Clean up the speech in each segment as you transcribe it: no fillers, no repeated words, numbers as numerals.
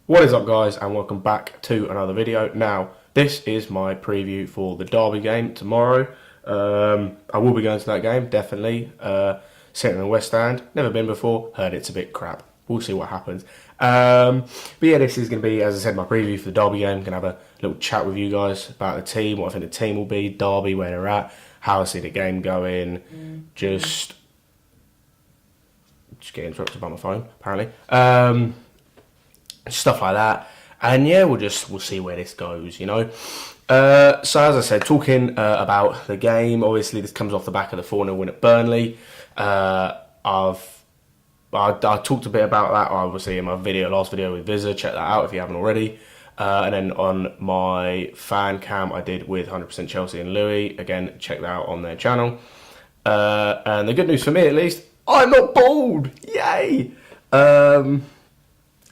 What is up, guys, and welcome back to another video. Now, this is my preview for the Derby game tomorrow. I will be going to that game, definitely. Sitting in the West Stand, never been before, heard it's a bit crap. We'll see what happens. But yeah, this is going to be, as I said, my preview for the Derby game. Going to have a little chat with you guys about the team, what I think the team will be, Derby, where they're at, how I see the game going. Just get interrupted by my phone, apparently. Stuff like that, and yeah, we'll see where this goes, you know. So as I said, talking about the game, obviously this comes off the back of the 4-0 win at Burnley. I talked a bit about that obviously in my last video with Visa. Check that out if you haven't already. And then on my fan cam I did with 100% Chelsea and Louis. Again, check that out on their channel. And the good news for me, at least, I'm not bald. Yay!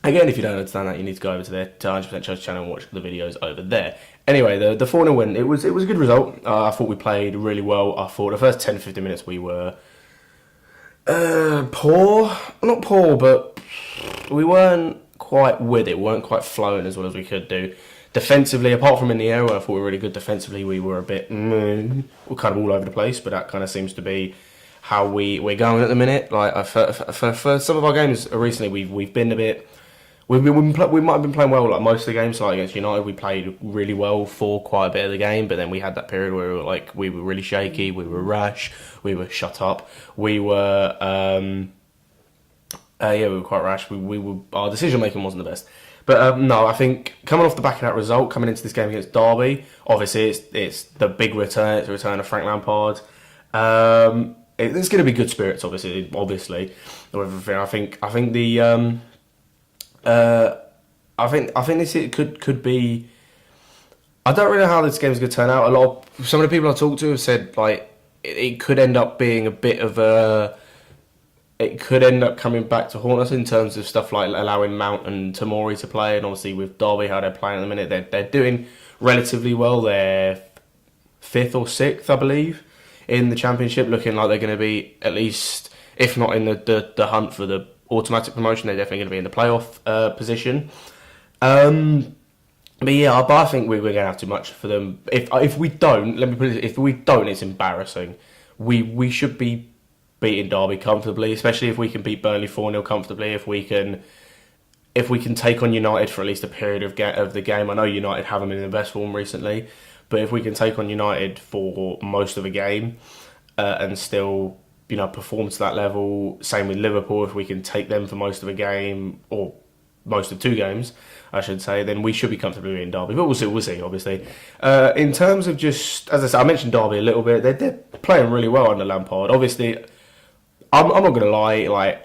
Again, if you don't understand that, you need to go over to their 100% Chelsea channel and watch the videos over there. Anyway, the 4-0 win, it was a good result. I thought we played really well. I thought the first 10-15 minutes we were poor. Not poor, but we weren't quite with it. We weren't quite flowing as well as we could do. Defensively, apart from in the air, where I thought we were really good defensively, we were a bit we're kind of all over the place, but that kind of seems to be how we're going at the minute. Like for some of our games recently, we've been a bit. We might have been playing well like most of the games. Like against United, we played really well for quite a bit of the game, but then we had that period where we were really shaky, we were rash, we were shut up, we were we were quite rash. Our decision making wasn't the best. But no, I think coming off the back of that result, coming into this game against Derby, obviously it's the big return. It's the return of Frank Lampard. It's going to be good spirits, obviously. Everything. I think the. I think this could be. I don't really know how this game is going to turn out. Some of the people I talked to have said like it could end up being a bit of a. It could end up coming back to haunt us in terms of stuff like allowing Mount and Tomori to play, and obviously with Derby how they're playing at the minute, they're doing relatively well. They're 5th or 6th, I believe, in the Championship, looking like they're going to be at least, if not in the hunt for the automatic promotion, they're definitely going to be in the playoff position. But I think we're going to have too much for them. If we don't, let me put it, if we don't, it's embarrassing. We should be beating Derby comfortably, especially if we can beat Burnley 4-0 comfortably. If we can take on United for at least a period of the game. I know United haven't been in the best form recently, but if we can take on United for most of the game and still perform to that level. Same with Liverpool. If we can take them for most of a game, or most of 2 games, I should say, then we should be comfortably in Derby. But we'll see, obviously. In terms of just, as I said, I mentioned Derby a little bit. They're playing really well under Lampard. Obviously, I'm not going to lie.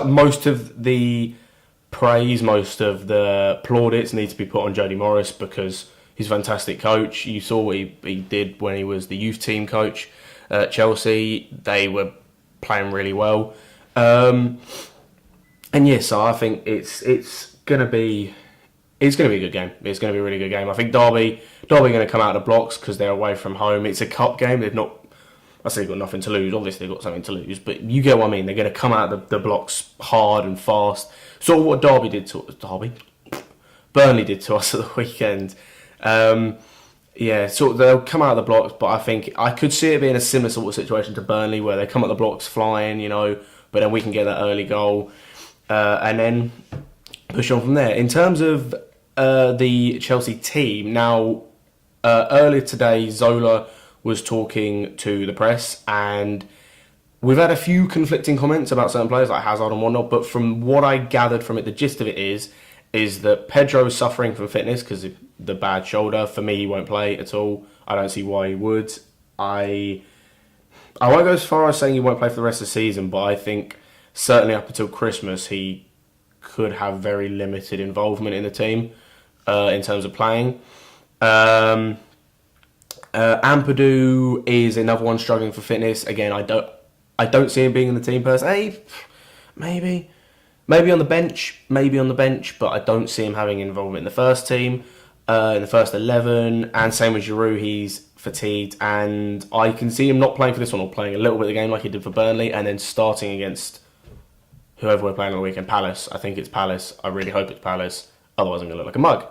Most of the praise, most of the plaudits need to be put on Jody Morris because he's a fantastic coach. You saw what he did when he was the youth team coach. Chelsea, they were playing really well, and so I think it's gonna be a good game. It's gonna be a really good game. I think Derby are gonna come out of the blocks because they're away from home. It's a cup game. They've not. I say they've got nothing to lose. Obviously, they've got something to lose, but you get what I mean. They're gonna come out of the blocks hard and fast. Sort of what Burnley did to us at the weekend. So they'll come out of the blocks, but I think I could see it being a similar sort of situation to Burnley, where they come out the blocks flying, but then we can get that early goal and then push on from there. In terms of the Chelsea team, now earlier today, Zola was talking to the press, and we've had a few conflicting comments about certain players like Hazard and whatnot, but from what I gathered from it, the gist of it is that Pedro is suffering from fitness because of the bad shoulder. For me, he won't play at all. I don't see why he would. I won't go as far as saying he won't play for the rest of the season, but I think certainly up until Christmas, he could have very limited involvement in the team in terms of playing. Ampadu is another one struggling for fitness. Again, I don't see him being in the team per se. Maybe on the bench, but I don't see him having involvement in the first team, in the first 11. And same with Giroud, he's fatigued, and I can see him not playing for this one, or playing a little bit of the game like he did for Burnley, and then starting against whoever we're playing on the weekend, Palace. I think it's Palace. I really hope it's Palace. Otherwise, I'm going to look like a mug.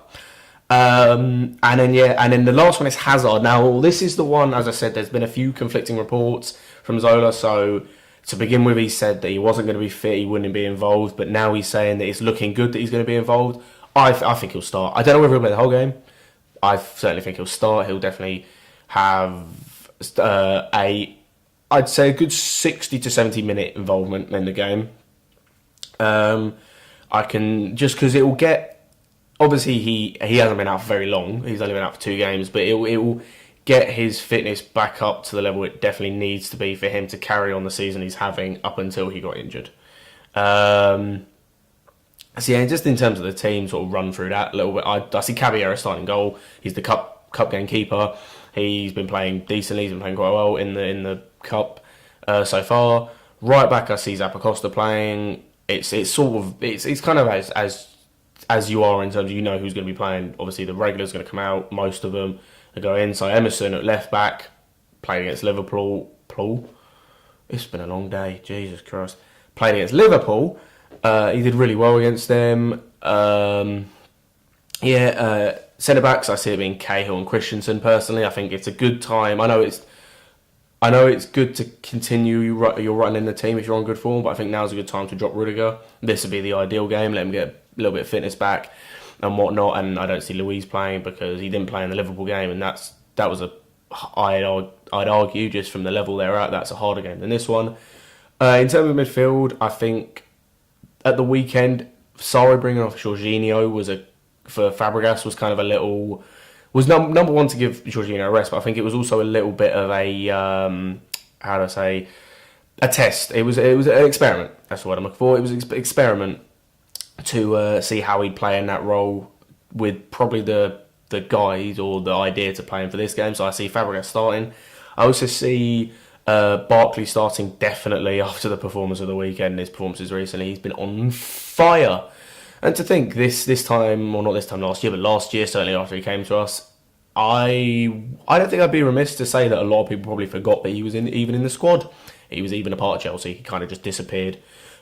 And then the last one is Hazard. Now, this is the one, as I said, there's been a few conflicting reports from Zola. So to begin with, he said that he wasn't going to be fit, he wouldn't be involved. But now he's saying that it's looking good that he's going to be involved. I think he'll start. I don't know whether he'll play the whole game. I certainly think he'll start. He'll definitely have I'd say a good 60 to 70 minute involvement in the game. I can, just because it will get, obviously he hasn't been out for very long. He's only been out for 2 games, but it will get his fitness back up to the level it definitely needs to be for him to carry on the season he's having up until he got injured. So yeah, just in terms of the team, sort of run through that a little bit. I see Caballero starting goal. He's the cup game keeper. He's been playing decently. He's been playing quite well in the cup so far. Right back, I see Zappacosta playing. It's kind of as you are in terms of, you know who's going to be playing. Obviously, the regulars going to come out. Most of them are going in. So Emerson at left back, played against Liverpool. It's been a long day. Jesus Christ. Played against Liverpool. He did really well against them. Centre backs, I see it being Cahill and Christensen. Personally, I think it's a good time. I know it's good to continue your run in the team if you're on good form, but I think now's a good time to drop Rudiger. This would be the ideal game. Let him get a little bit of fitness back and whatnot. And I don't see Luiz playing because he didn't play in the Liverpool game, and that was I'd argue, just from the level they're at, that's a harder game than this one. In terms of midfield, I think at the weekend, Sarri bringing off Jorginho for Fabregas was kind of a little, was number one to give Jorginho a rest, but I think it was also a little bit of a a test. It was an experiment. That's the word I'm looking for. It was an experiment to see how he'd play in that role with probably the guide or the idea to play him for this game. So I see Fabregas starting. I also see Barkley starting definitely after the performance of the weekend. His performances recently, he's been on fire. And to think this time, or not this time last year, but last year, certainly after he came to us, I don't think I'd be remiss to say that a lot of people probably forgot that he was even in the squad. He was even a part of Chelsea. He kind of just disappeared.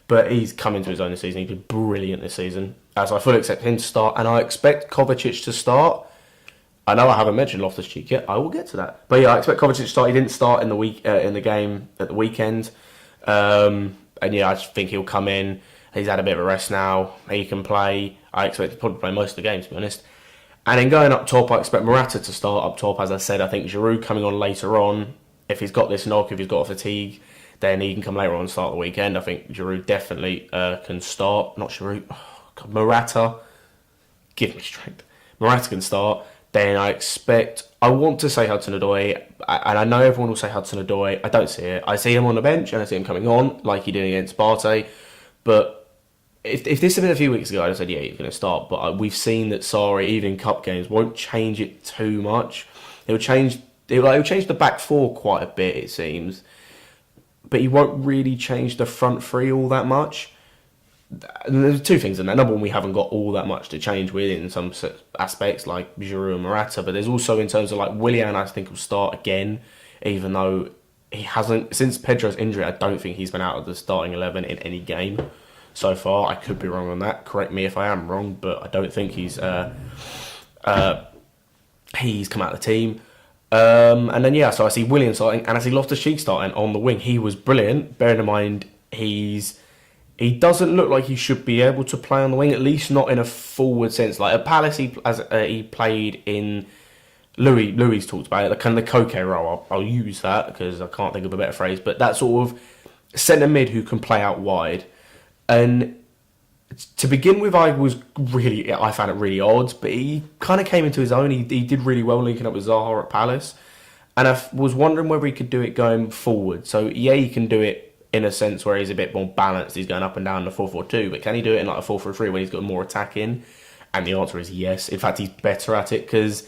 But he's come into his own this season. He's been brilliant this season. As I fully expect him to start, and I expect Kovacic to start. I know I haven't mentioned Loftus-Cheek yet. I will get to that. But yeah, I expect Kovacic to start. He didn't start in the game at the weekend. And yeah, I just think he'll come in. He's had a bit of a rest now. He can play. I expect to probably play most of the game, to be honest. And then going up top, I expect Morata to start up top. As I said, I think Giroud coming on later on. If he's got this knock, if he's got fatigue, then he can come later on and start the weekend. I think Giroud definitely can start. Not Giroud. Oh, God, Morata. Give me strength. Morata can start. Then I want to say Hudson-Odoi, and I know everyone will say Hudson-Odoi. I don't see it. I see him on the bench, and I see him coming on, like he did against Partey. But if this had been a few weeks ago, I'd have said, yeah, he's going to start. But we've seen that Sarri, even in cup games, won't change it too much. He'll change the back four quite a bit, it seems. But he won't really change the front three all that much. And there's two things in that. Number one, we haven't got all that much to change with in some aspects, like Giroud and Morata. But there's also, in terms of like Willian, I think will start again, even though he hasn't, since Pedro's injury, I don't think he's been out of the starting 11 in any game so far. I could be wrong on that. Correct me if I am wrong, but I don't think he's come out of the team. And then yeah, so I see Willian starting, and I see Loftus-Cheek starting on the wing. He was brilliant. Bearing in mind he doesn't look like he should be able to play on the wing, at least not in a forward sense. Like at Palace, he played in. Louis talked about it, the kind of the Koke role. I'll use that because I can't think of a better phrase. But that sort of centre mid who can play out wide. And to begin with, I found it really odd. But he kind of came into his own. He did really well linking up with Zaha at Palace. And I was wondering whether he could do it going forward. So yeah, he can do it in a sense where he's a bit more balanced. He's going up and down the 4-4-2. But can he do it in like a 4-3-3 when he's got more attack in? And the answer is yes. In fact, he's better at it because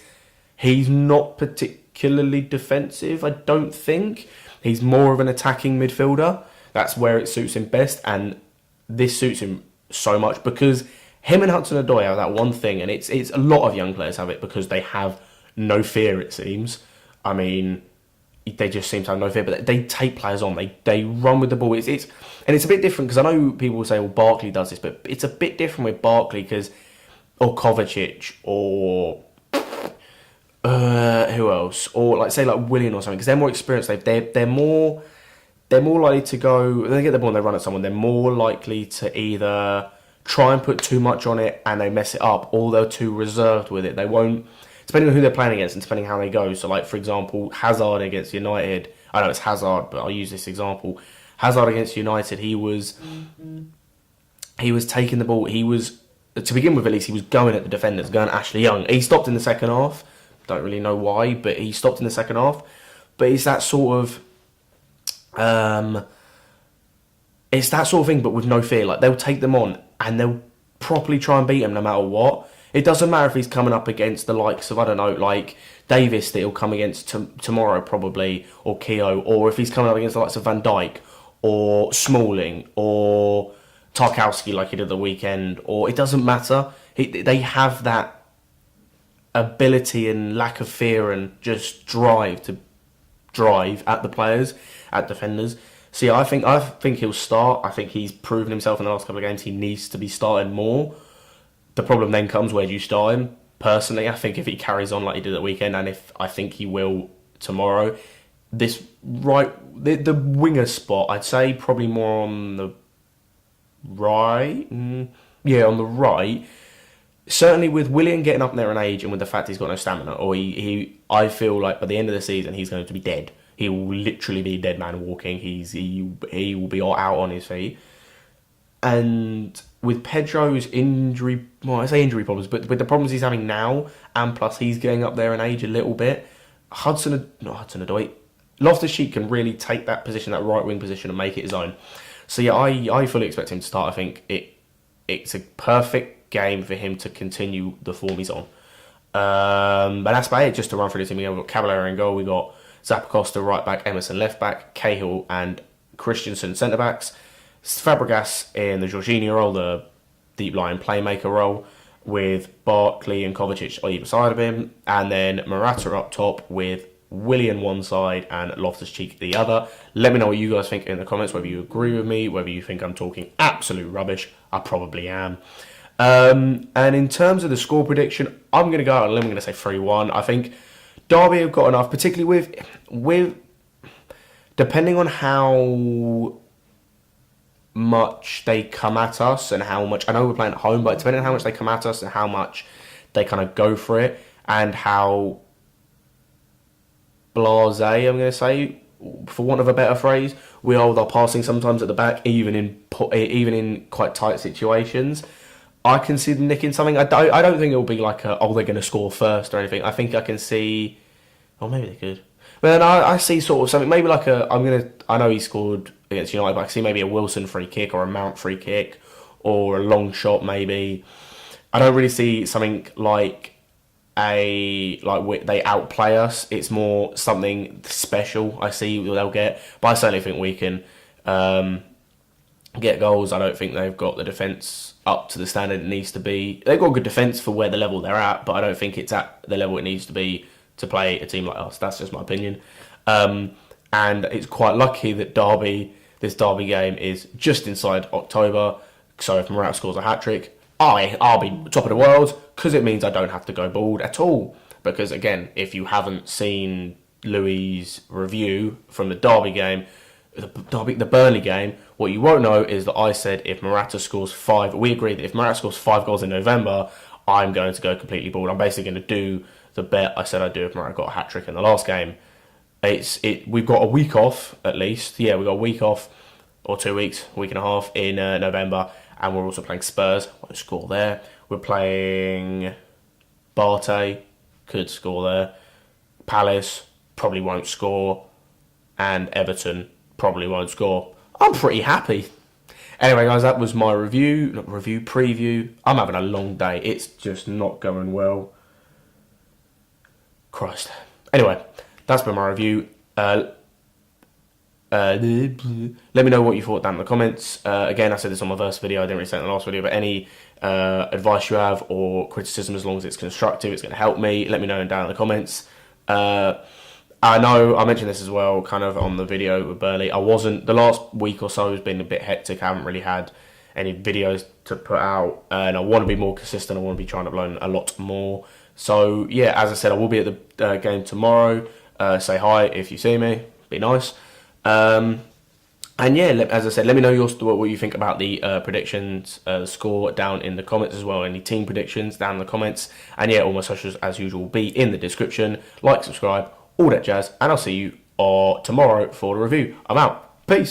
he's not particularly defensive, I don't think. He's more of an attacking midfielder. That's where it suits him best. And this suits him so much because him and Hudson-Odoi have that one thing. And it's a lot of young players have it because they have no fear, it seems. I mean, they just seem to have no fear. But they take players on. They run with the ball. It's a bit different because I know people will say, well, Barkley does this, but it's a bit different with Barkley or Kovacic or who else, or like say like Willian or something, because they're more experienced. They're more likely to go. When they get the ball and they run at someone, they're more likely to either try and put too much on it and they mess it up, or they're too reserved with it. They won't, depending on who they're playing against and depending how they go. So, like for example, Hazard against United. I know it's Hazard, but I'll use this example. Hazard against United, he was taking the ball. He was, to begin with at least, he was going at the defenders, going at Ashley Young. He stopped in the second half. Don't really know why, but he stopped in the second half. But it's that sort of thing, but with no fear. Like they'll take them on and they'll properly try and beat them no matter what. It doesn't matter if he's coming up against the likes of, I don't know, like Davis that he'll come against tomorrow probably, or Keogh, or if he's coming up against the likes of Van Dijk or Smalling or Tarkowski like he did the weekend, or it doesn't matter. They have that ability and lack of fear and just drive at the players, at defenders. So yeah, I think he'll start. I think he's proven himself in the last couple of games. He needs to be starting more. The problem then comes, where do you start him? Personally, I think if he carries on like he did at the weekend, and if I think he will tomorrow, the winger spot, I'd say probably more on the right. Yeah, on the right. Certainly with Willian getting up there in age and with the fact he's got no stamina, or I feel like by the end of the season he's going to be dead. He will literally be a dead man walking. He will be out on his feet. And with Pedro's injury, well, I say injury problems, but with the problems he's having now, and plus he's getting up there in age a little bit, Hudson-Odoi, Loftus-Cheek can really take that position, that right wing position, and make it his own. So yeah, I fully expect him to start. I think it's a perfect game for him to continue the form he's on. But that's about it. Just to run through the team again, we've got Caballero in goal, we've got Zappacosta right back, Emerson left back, Cahill and Christensen centre backs, Fabregas in the Jorginho role, the deep line playmaker role, with Barkley and Kovacic on either side of him, and then Morata up top with Willian one side and Loftus-Cheek the other. Let me know what you guys think in the comments, whether you agree with me, whether you think I'm talking absolute rubbish. I probably am. And in terms of the score prediction, I'm going to go out on a limb. I'm going to say 3-1. I think Derby have got enough, particularly with depending on how much they come at us and how much, I know we're playing at home, but depending on how much they come at us and how much they kind of go for it, and how blasé, I'm going to say, for want of a better phrase, we are with our passing sometimes at the back, even in quite tight situations. I can see them nicking something. I don't think it'll be like they're going to score first or anything. I think I can see, maybe they could. But then I see sort of something, maybe like I know he scored against United, but I can see maybe a Wilson free kick or a Mount free kick or a long shot maybe. I don't really see something like they outplay us. It's more something special I see they'll get. But I certainly think we can get goals. I don't think they've got the defence up to the standard it needs to be. They've got good defence for where the level they're at, but I don't think it's at the level it needs to be to play a team like us. That's just my opinion. And it's quite lucky that this Derby game is just inside October. So if Morata scores a hat-trick, I'll be top of the world, because it means I don't have to go bald at all. Because again, if you haven't seen Louis' review from the Derby game, the Burnley game, what you won't know is that I said if Morata scores 5, we agreed that if Morata scores 5 goals in November, I'm going to go completely bald. I'm basically going to do the bet I said I'd do if Morata got a hat-trick in the last game. We've got a week off, at least. Yeah, we've got a week off, or 2 weeks, a week and a half in November, and we're also playing Spurs. Won't score there. We're playing Barté, could score there. Palace, probably won't score. And Everton, probably won't score. I'm pretty happy. Anyway, guys, that was my preview. I'm having a long day. It's just not going well. Christ. Anyway, that's been my review. Let me know what you thought down in the comments. Again, I said this on my first video. I didn't really say it in the last video, but any advice you have or criticism, as long as it's constructive, it's going to help me. Let me know down in the comments. I know I mentioned this as well, kind of on the video with Burnley. I wasn't the last week or so has been a bit hectic. I haven't really had any videos to put out, and I want to be more consistent. I want to be trying to learn a lot more. So yeah, as I said, I will be at the game tomorrow. Say hi if you see me. Be nice. And yeah, as I said, let me know what you think about the predictions, the score down in the comments as well. Any team predictions down in the comments. And yeah, all my socials as usual will be in the description. Like, subscribe, all that jazz. And I'll see you tomorrow for the review. I'm out. Peace.